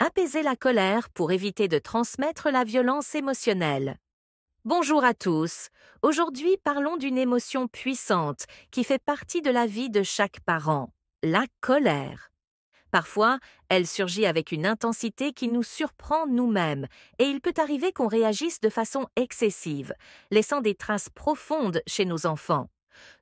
Apaiser la colère pour éviter de transmettre la violence émotionnelle. Bonjour à tous. Aujourd'hui, parlons d'une émotion puissante qui fait partie de la vie de chaque parent, la colère. Parfois, elle surgit avec une intensité qui nous surprend nous-mêmes, et il peut arriver qu'on réagisse de façon excessive, laissant des traces profondes chez nos enfants.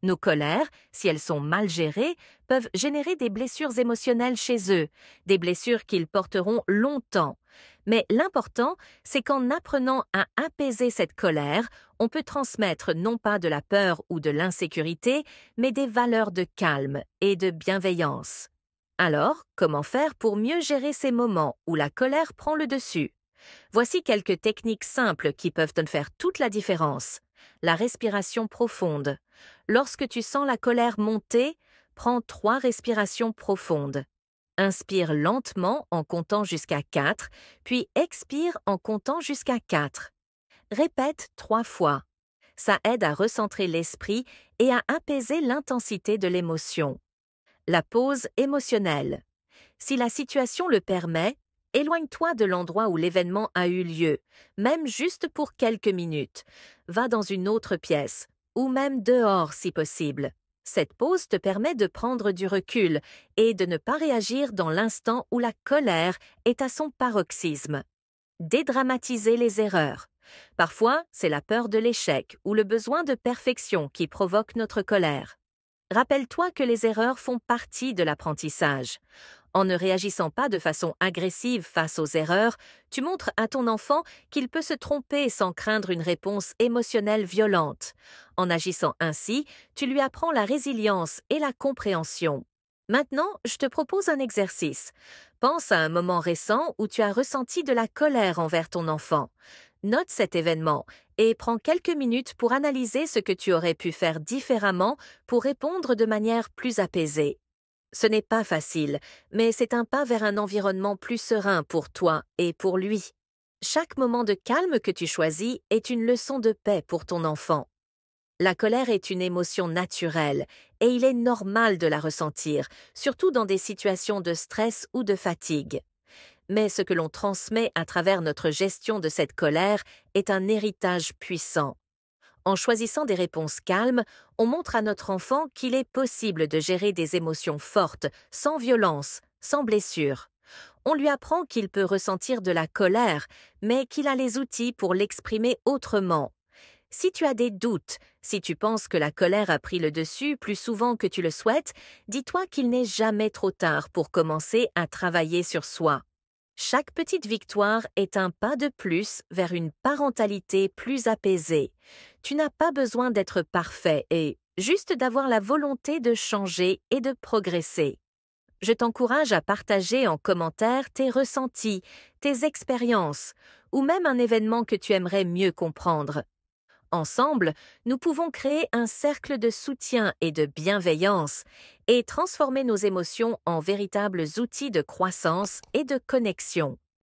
Nos colères, si elles sont mal gérées, peuvent générer des blessures émotionnelles chez eux, des blessures qu'ils porteront longtemps. Mais l'important, c'est qu'en apprenant à apaiser cette colère, on peut transmettre non pas de la peur ou de l'insécurité, mais des valeurs de calme et de bienveillance. Alors, comment faire pour mieux gérer ces moments où la colère prend le dessus? Voici quelques techniques simples qui peuvent te faire toute la différence. La respiration profonde. Lorsque tu sens la colère monter, prends 3 respirations profondes. Inspire lentement en comptant jusqu'à 4, puis expire en comptant jusqu'à 4. Répète 3 fois. Ça aide à recentrer l'esprit et à apaiser l'intensité de l'émotion. La pause émotionnelle. Si la situation le permet, éloigne-toi de l'endroit où l'événement a eu lieu, même juste pour quelques minutes. Va dans une autre pièce, ou même dehors si possible. Cette pause te permet de prendre du recul et de ne pas réagir dans l'instant où la colère est à son paroxysme. Dédramatiser les erreurs. Parfois, c'est la peur de l'échec ou le besoin de perfection qui provoque notre colère. Rappelle-toi que les erreurs font partie de l'apprentissage. En ne réagissant pas de façon agressive face aux erreurs, tu montres à ton enfant qu'il peut se tromper sans craindre une réponse émotionnelle violente. En agissant ainsi, tu lui apprends la résilience et la compréhension. Maintenant, je te propose un exercice. Pense à un moment récent où tu as ressenti de la colère envers ton enfant. Note cet événement et prends quelques minutes pour analyser ce que tu aurais pu faire différemment pour répondre de manière plus apaisée. Ce n'est pas facile, mais c'est un pas vers un environnement plus serein pour toi et pour lui. Chaque moment de calme que tu choisis est une leçon de paix pour ton enfant. La colère est une émotion naturelle et il est normal de la ressentir, surtout dans des situations de stress ou de fatigue. Mais ce que l'on transmet à travers notre gestion de cette colère est un héritage puissant. En choisissant des réponses calmes, on montre à notre enfant qu'il est possible de gérer des émotions fortes, sans violence, sans blessure. On lui apprend qu'il peut ressentir de la colère, mais qu'il a les outils pour l'exprimer autrement. Si tu as des doutes, si tu penses que la colère a pris le dessus plus souvent que tu le souhaites, dis-toi qu'il n'est jamais trop tard pour commencer à travailler sur soi. Chaque petite victoire est un pas de plus vers une parentalité plus apaisée. Tu n'as pas besoin d'être parfait et juste d'avoir la volonté de changer et de progresser. Je t'encourage à partager en commentaire tes ressentis, tes expériences ou même un événement que tu aimerais mieux comprendre. Ensemble, nous pouvons créer un cercle de soutien et de bienveillance et transformer nos émotions en véritables outils de croissance et de connexion.